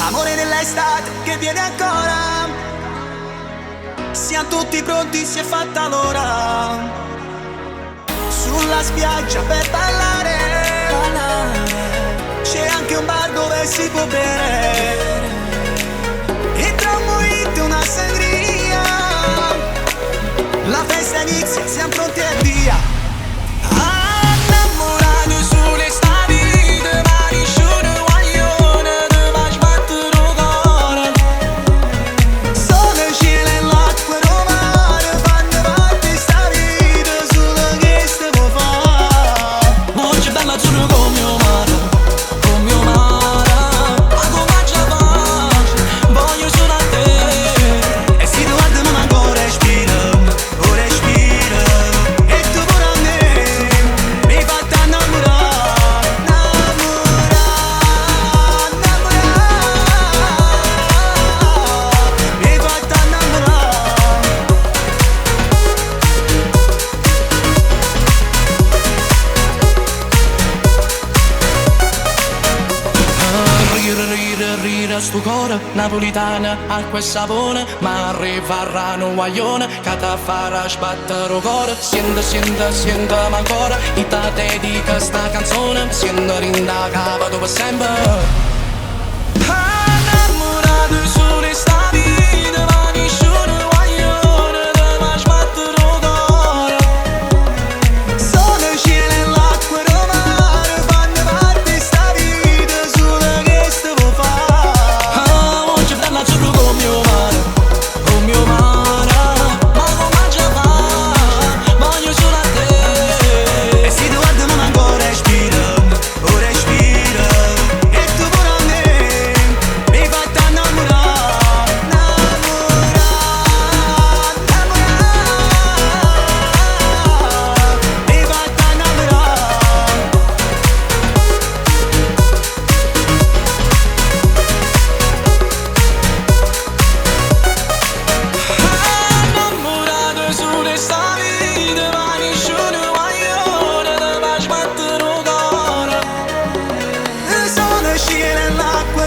Amore dell'estate che viene ancora. Siamo tutti pronti, si è fatta l'ora. Sulla spiaggia per ballare. C'è anche un bar dove si può bere. E tra un mojito e una sangria. La festa inizia, siamo pronti e via. Sto cuore napolitana, acqua e sapone, ma arriverà un guaglione che ti farà sbattere il cuore. Senta ma ancora, e ti dedica sta canzone, sento rinda cava dove sempre. Innamorato del sole sta vita, ma nessuno guaglione ti fa sbattere il cuore. Sole, cielo e l'acqua e il mare fanno parte sta vita sola che sto può fare. Azzurro come mio mare, ma come già fa, voglio solo a te. E se tu guardi ma ancora respira, oh respira. E tu pure a me, mi fai innamorare, mi fai innamorare. Innamorato sulle sta vita, ma nessuno guaglione ti fa sbattere il cuore. Sole, cielo e l'acqua